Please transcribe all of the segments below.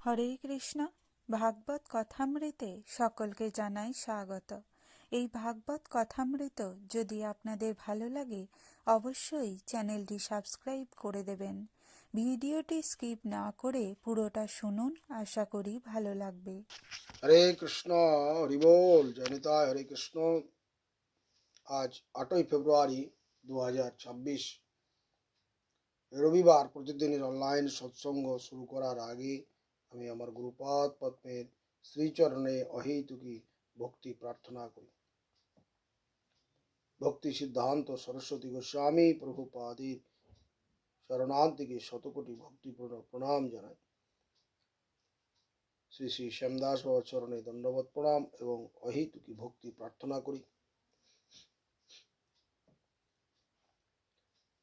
হরে কৃষ্ণ। ভাগবত কথামৃতে সকলকে জানাই স্বাগত। এই ভাগবত কথামৃত যদি আপনাদের ভালো লাগে অবশ্যই চ্যানেলটি সাবস্ক্রাইব করে দেবেন। ভিডিওটি স্কিপ না করে পুরোটা শুনুন, আশা করি ভালো লাগবে। হরে কৃষ্ণ, হরি বল, জয়নিতাই হরে কৃষ্ণ। আজ 8ই ফেব্রুয়ারি 2026 রবিবার। প্রতিদিনের অনলাইন সৎসঙ্গ শুরু করার আগে আমি আমার গুরুপাদ পদ্মের শ্রীচরণে অহেতুকী ভক্তি প্রার্থনা করি। ভক্তি সিদ্ধান্ত সরস্বতী গোস্বামী প্রভুপাদের শরণান্তিকে শতকোটি ভক্তিপূর্ণ প্রণাম জানাই। শ্রী শ্রী শ্যামদাস বাবার চরণে দণ্ডবত প্রণাম এবং অহেতুকী ভক্তি প্রার্থনা করি।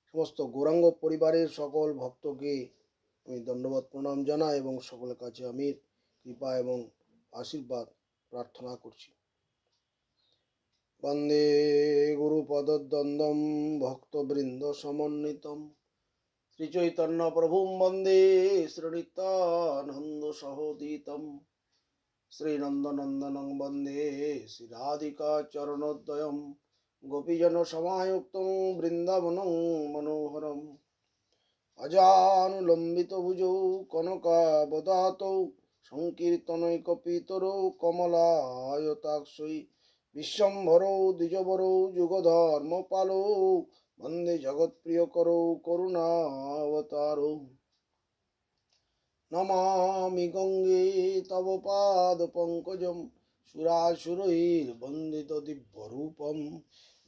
সমস্ত গৌরাঙ্গ পরিবারের সকল ভক্তকে আমি দণ্ডবত প্রণাম জানাই এবং সকলের কাছে আমি কৃপা এবং আশীর্বাদ প্রার্থনা করছি। বন্দে গুরুপদদ্বন্দ্বম ভক্তবৃন্দ সমন্বিতম শ্রীচৈতন্য প্রভুম বন্দে শ্রীনিত্যানন্দ সহোদিতম শ্রীনন্দনন্দনং বন্দে শ্রীরাধিকা চরণোদ্বয়ম গোপীজন সমায়ুক্তং বৃন্দাবনং মনোহরম অজানুলম্বিত ভুজৌ কনকাবদাতৌ সংকীর্তনৈকপিতরৌ কমলায়তাক্ষৈ বিশ্বম্ভরৌ দ্বিজবরৌ যুগধর্মপালৌ বন্দে জগৎপ্রিয়করৌ করুণাবতারৌ নমামি গঙ্গে তব পাদ পঙ্কজম সুরাসুরৈর্বন্দিত দিব্যরূপম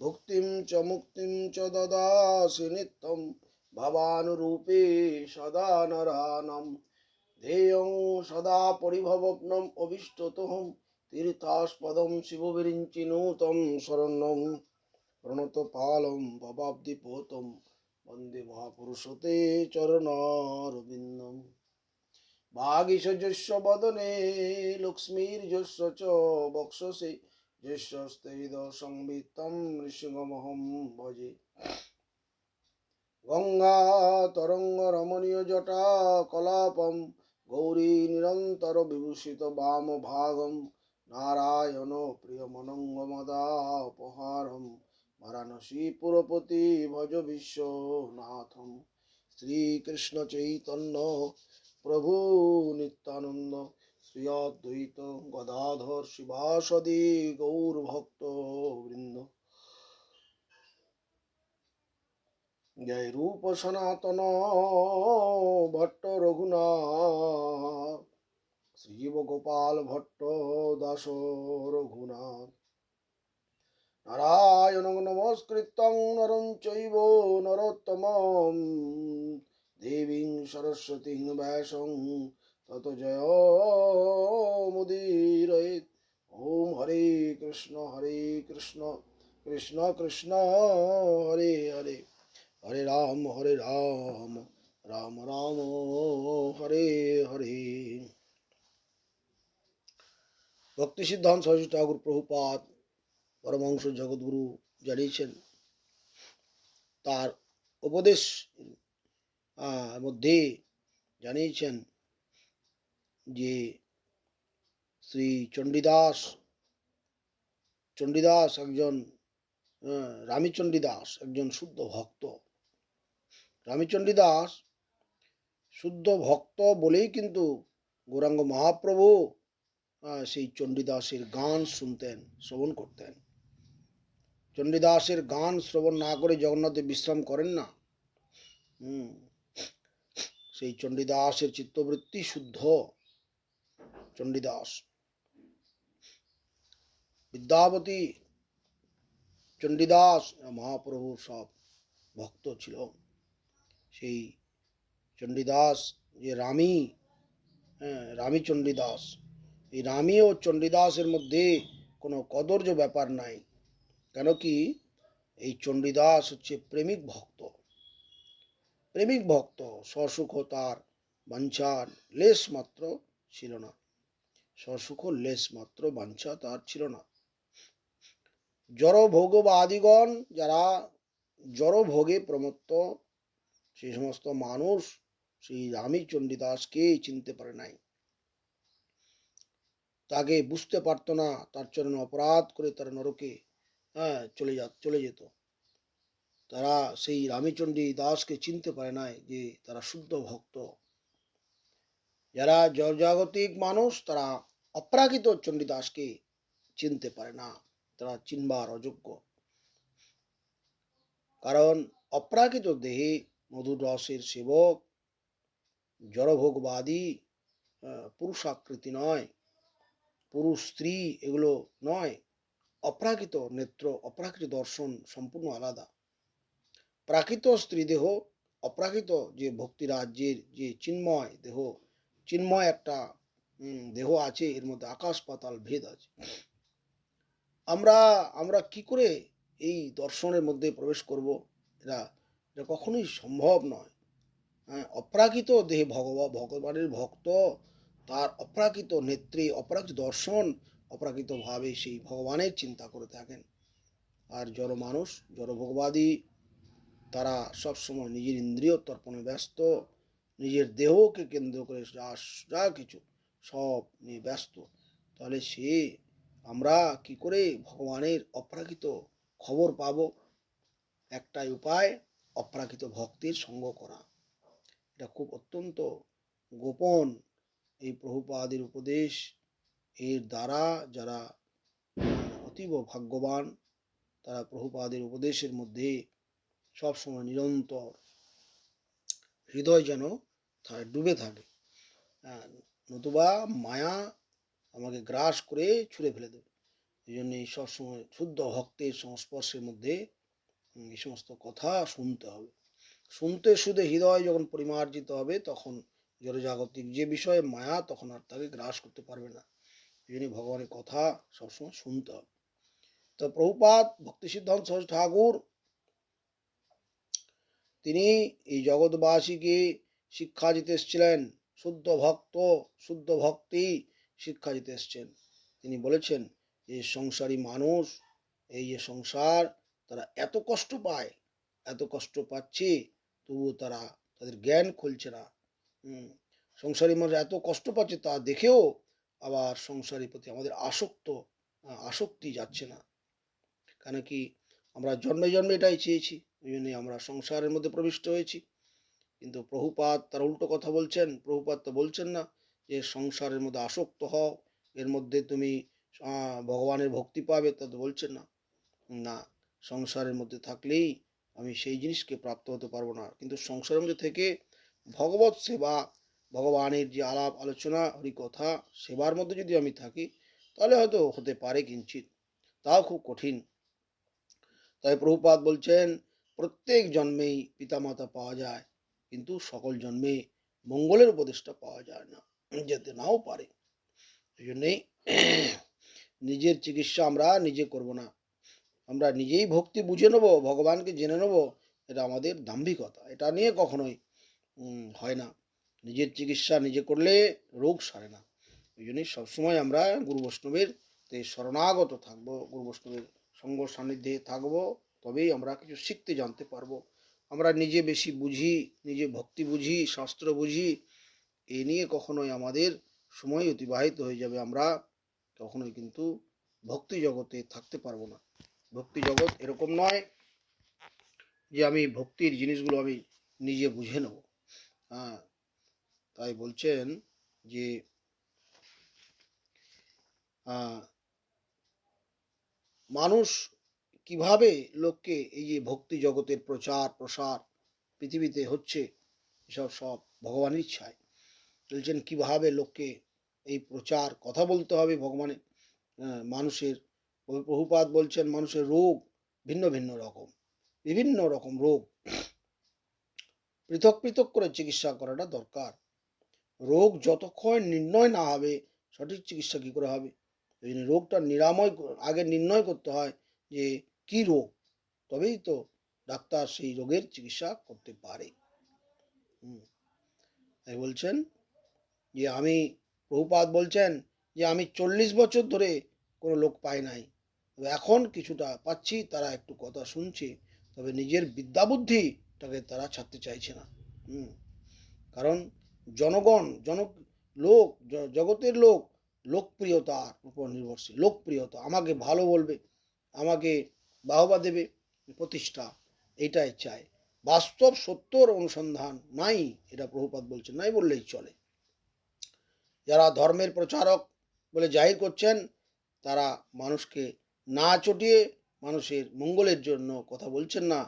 ভুক্তিম চ মুক্তিম চ দদাসি নিত্যম ভবানুরূপে সদা নরানাম ধ্যেয়ং সদা পরিভবগ্নম অভীষ্টতোহং তীর্থাস্পদম শিববিরিঞ্চিনুতম শরণ্যং প্রণতপালম ভবাব্দিপোতম বন্দে মহাপুরুষতে চরণারবিন্দম ভাগীশযস্য বদনে লক্ষ্মীর্যস্য চ বক্ষসে যস্যস্তেদ সংবিত্তম নৃসিংহমহং ভজে গঙ্গা তরঙ্গ রমণীয় জটা কলাপম গৌরী নিরন্তর বিভূষিত বাম ভাগম নারায়ণ প্রিয় মনঙ্গমদাপহারম বারাণসী পুরপতি ভজ বিশ্বনাথম শ্রীকৃষ্ণ চৈতন্য প্রভু নিত্যানন্দ শ্রী অদ্বৈত গদাধর শিবাসদি গৌর ভক্ত বৃন্দ। জয় রূপ সনাতন ভট্ট রঘুনাথ শ্রীজীব গোপাল ভট্ট দাস রঘুনাথ নারায়ণ নমস্কৃত্যং নরং চৈব নরোত্তমং দেবীং সরস্বতীং ব্যাসং ততো জয়মুদীরয়েৎ। ওম হরে কৃষ্ণ কৃষ্ণ কৃষ্ণ হরে হরে হরে রাম রাম রাম হরে হরে। ভক্তি সিদ্ধান্ত সরস্বতী ঠাকুর প্রভুপাদ পরমহংস জগৎগুরু জানিয়েছেন, তার উপদেশ মধ্যে জানিয়েছেন যে শ্রী চণ্ডীদাস একজন রামচণ্ডীদাস একজন শুদ্ধ ভক্ত। রামচণ্ডীদাস শুদ্ধ ভক্ত বলেই কিন্তু গৌরাঙ্গ মহাপ্রভু সেই চণ্ডীদাসের গান শুনতেন, শ্রবণ করতেন। চণ্ডীদাসের গান শ্রবণ না করে জগন্নাথে বিশ্রাম করেন না। সেই চণ্ডীদাসের চিত্তবৃত্তি শুদ্ধ। চণ্ডীদাস বিদ্যাপতি চণ্ডীদাস মহাপ্রভুর সব ভক্ত ছিল। সেই চণ্ডীদাস যে রামী চণ্ডীদাস, এই রামী ও চণ্ডীদাসের মধ্যে কোনো কদর্য ব্যাপার নাই। কেন কি এই চণ্ডীদাস হচ্ছে প্রেমিক ভক্ত। স্বসুখ তার বাঞ্ছার লেশ মাত্র ছিল না। স্বসুখ লেশ মাত্র বাঞ্ছা তার ছিল না। জড় ভোগবাদিগণ যারা জড় ভোগে প্রমত্ত, সেই সমস্ত মানুষ সেই রামী চণ্ডীদাসকে চিনতে পারে নাই। তাকে বুঝতে পারতো না, তার চরণে অপরাধ করে তারা নরকে চলে যেত। তারা সেই রামচণ্ডী দাসকে চিনতে পারে নাই যে তারা শুদ্ধ ভক্ত। যারা জগজাগতিক মানুষ তারা অপ্রাকৃত চণ্ডীদাসকে চিনতে পারে না, তারা চিনবার অযোগ্য। কারণ অপ্রাকৃত দেহে মধুর রসের সেবক, জড়ভোগবাদী, পুরুষাকৃতি নয়, পুরুষ স্ত্রী এগুলো নয়। অপ্রাকৃত নেত্র, অপ্রাকৃত দর্শন সম্পূর্ণ আলাদা। প্রাকৃত স্ত্রী দেহ, অপ্রাকৃত যে ভক্তি রাজ্যের যে চিন্ময় দেহ, চিন্ময় একটা দেহ আছে, এর মধ্যে আকাশ পাতাল ভেদ আছে। আমরা আমরা কি করে এই দর্শনের মধ্যে প্রবেশ করব? এটা এটা কখনোই সম্ভব নয়। হ্যাঁ, অপ্রাকৃত দেহে ভগবানের ভক্ত, তার অপ্রাকৃত নেত্রে অপ্রাকৃত দর্শন, অপ্রাকৃতভাবে সেই ভগবানের চিন্তা করে থাকেন। আর জড় মানুষ, জড় ভোগবাদী, তারা সবসময় নিজের ইন্দ্রিয় তর্পণে ব্যস্ত, নিজের দেহকে কেন্দ্র করে যা কিছু সব নিয়ে ব্যস্ত। তাহলে আমরা কি করে ভগবানের অপ্রাকৃত খবর পাব? একটাই উপায়, অপ্রাকৃত ভক্তির সঙ্গ করা। এটা খুব অত্যন্ত গোপন এই প্রভুপাদের উপদেশ। এর দ্বারা যারা অতীব ভাগ্যবান, তারা প্রভুপাদের উপদেশের মধ্যে সবসময় নিরন্তর হৃদয় যেন ডুবে থাকে। নতুবা মায়া আমাকে গ্রাস করে ছুঁড়ে ফেলে দেবে। এই জন্য সবসময় শুদ্ধ ভক্তের সংস্পর্শের মধ্যে এই সমস্ত কথা শুনতে হবে। শুনতে শুধু হৃদয় যখন পরিমার্জিত হবে, তখন জড়জাগতিক যে বিষয়ে মায়া তখন আর তাকে গ্রাস করতে পারবে না। এই জন্য ভগবানের কথা সবসময় শুনতে হবে। তো প্রভুপাদ ভক্তি সিদ্ধান্ত সরস্বতী ঠাকুর তিনি এই জগৎবাসীকে শিক্ষা দিতে এসেছিলেন, শুদ্ধ ভক্ত, শুদ্ধ ভক্তি শিক্ষা দিতে এসছেন। তিনি বলেছেন যে সংসারী মানুষ, এই যে সংসার, তারা এত কষ্ট পায়, এত কষ্ট পাচ্ছে, তবুও তাদের জ্ঞান খুলছে না। সংসারী মানুষ এত কষ্ট পাচ্ছে, তা দেখেও আবার সংসারের প্রতি আমাদের আসক্তি যাচ্ছে না। কেন কি আমরা জন্মে জন্মে এটাই চেয়েছি, ওই জন্যই আমরা সংসারের মধ্যে প্রবিষ্ট হয়েছি। কিন্তু প্রভুপাদ তার উল্টো কথা বলছেন। প্রভুপাদ তো বলছেন না যে সংসারের মধ্যে আসক্ত হও, এর মধ্যে তুমি ভগবানের ভক্তি পাবে, তা তো বলছেন না। না, সংসারের মধ্যে থাকলেই আমি সেই জিনিসকে প্রাপ্ত হতে পারবো না। কিন্তু সংসারের মধ্যে থেকে ভগবত সেবা, ভগবানের যে আলাপ আলোচনা হরিকথা সেবার মধ্যে যদি আমি থাকি, তাহলে হয়তো হতে পারে কিঞ্চিত, তাও খুব কঠিন। তাই প্রভুপাদ বলছেন প্রত্যেক জন্মেই পিতামাতা পাওয়া যায়, কিন্তু সকল জন্মে মঙ্গলের উপদেশটা পাওয়া যায় না, যেতে নাও পারে। এই জন্যেই নিজের চিকিৎসা আমরা নিজে করব না, আমরা নিজেই ভক্তি বুঝে নেব, ভগবানকে জেনে নেব, এটা আমাদের দাম্ভিকতা। এটা নিয়ে কখনোই হয় না। নিজের চিকিৎসা নিজে করলে রোগ সারে না। ওই জন্যই সবসময় আমরা গুরু বৈষ্ণবের শরণাগত থাকবো, গুরু বৈষ্ণবের সঙ্গ সান্নিধ্যে থাকবো, তবেই আমরা কিছু শিখতে জানতে পারবো। আমরা নিজে বেশি বুঝি, নিজে ভক্তি বুঝি, শাস্ত্র বুঝি, এ নিয়ে কখনোই আমাদের সময় অতিবাহিত হয়ে যাবে, আমরা কখনোই কিন্তু ভক্তি জগতে থাকতে পারবো না। ভক্তি জগৎ এরকম নয় যে আমি ভক্তির জিনিসগুলো আমি নিজে বুঝে নেব। হ্যাঁ, তাই বলছেন যে মানুষ কিভাবে লোককে এই যে ভক্তি জগতের প্রচার প্রসার পৃথিবীতে হচ্ছে, এসব সব ভগবানের ইচ্ছায়। বলছেন কিভাবে লোককে এই প্রচার কথা বলতে হবে ভগবানের। মানুষের প্রভুপাদ বলছেন মানুষের রোগ ভিন্ন ভিন্ন রকম, বিভিন্ন রকম রোগ পৃথক পৃথক করে চিকিৎসা করাটা দরকার। রোগ যতক্ষণ নির্ণয় না হবে, সঠিক চিকিৎসা কী করে হবে? এই জন্য রোগটা আগে নির্ণয় করতে হয় যে কি রোগ, তবেই তো ডাক্তার সেই রোগের চিকিৎসা করতে পারে। তাই বলছেন যে প্রভুপাদ বলছেন যে আমি 40 বছর ধরে কোনো লোক পাই নাই, তবে এখন কিছুটা পাচ্ছি, তারা একটু কথা শুনছে, তবে নিজের বিদ্যা বুদ্ধিটাকে তারা ছাড়তে চাইছে না। কারণ জগতের লোক লোকপ্রিয়তার উপর নির্ভরশীল। লোকপ্রিয়তা, আমাকে ভালো বলবে, আমাকে বাহবা দেবে, প্রতিষ্ঠা, এইটাই চায়। বাস্তব সত্যর অনুসন্ধান নাই, এটা প্রভুপাদ বলছেন, নাই বললেই চলে। যারা ধর্মের প্রচারক বলে জাহির করছেন, তারা মানুষকে না চটিয়ে মানুষের মঙ্গলের জন্য কথা বলছেন না,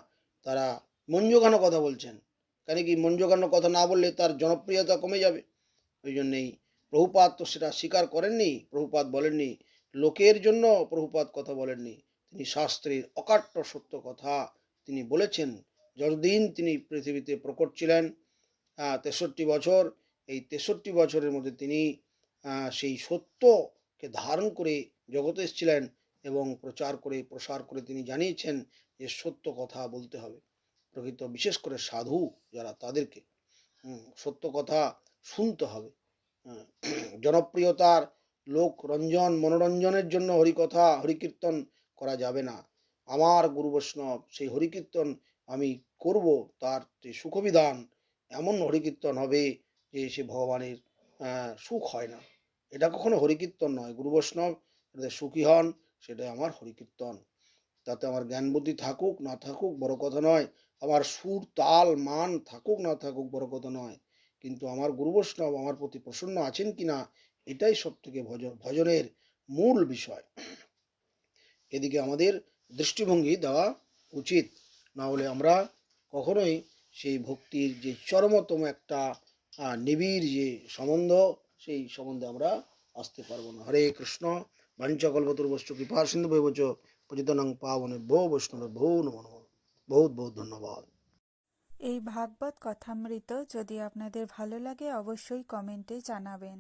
তারা মন জোগানো কথা বলছেন। কেন কি, মন জোগানো কথা না বললে তার জনপ্রিয়তা কমে যাবে। ওই জন্যেই প্রভুপাদ তো সেটা স্বীকার করেননি। প্রভুপাদ বলেননি লোকের জন্য, প্রভুপাদ কথা বলেননি, তিনি শাস্ত্রের অকাট্য সত্য কথা তিনি বলেছেন। যতদিন তিনি পৃথিবীতে প্রকট ছিলেন, 63 বছর, এই 63 বছরের মধ্যে তিনি সেই সত্যকে ধারণ করে জগতে এসেছিলেন এবং প্রচার করে প্রসার করে তিনি জানিয়েছেন যে সত্য কথা বলতে হবে। প্রকৃত বিশেষ করে সাধু যারা, তাদেরকে সত্য কথা শুনতে হবে। জনপ্রিয়তার, লোক রঞ্জন, মনোরঞ্জনের জন্য হরিকথা হরিকীর্তন করা যাবে না। আমার গুরু বৈষ্ণব সেই হরিকীর্তন আমি করব, তার যে সুখবিধান, এমন হরিকীর্তন হবে যে সে ভগবানের সুখ হয় না। এটা কখনো হরিকীর্তন নয়। গুরু বৈষ্ণব যাতে সুখী হন, সেটাই আমার হরিকীর্তন। তাতে আমার জ্ঞান বুদ্ধি থাকুক না থাকুক বড় কথা নয়, আমার সুর তাল মান থাকুক না থাকুক বড় কথা নয়, কিন্তু আমার গুরু বৈষ্ণব আমার প্রতি প্রসন্ন আছেন কিনা, এটাই সব থেকে ভজনের মূল বিষয়। এদিকে আমাদের দৃষ্টিভঙ্গি দেওয়া উচিত, না হলে আমরা কখনোই সেই ভক্তির যে চরমতম একটা নিবিড় যে সম্বন্ধ, সেই সম্বন্ধে আমরা আসতে পারবো না। হরে কৃষ্ণ। বাঞ্ছাকল্পতরুভ্যশ্চ কৃপা সিন্ধু ভৈবচ পতিতানাং পাবনেভ্যো বৈষ্ণবেভ্যো নমো নমঃ। বহুত বহুত ধন্যবাদ। এই ভাগবত কথামৃত যদি আপনাদের ভালো লাগে অবশ্যই কমেন্টে জানাবেন।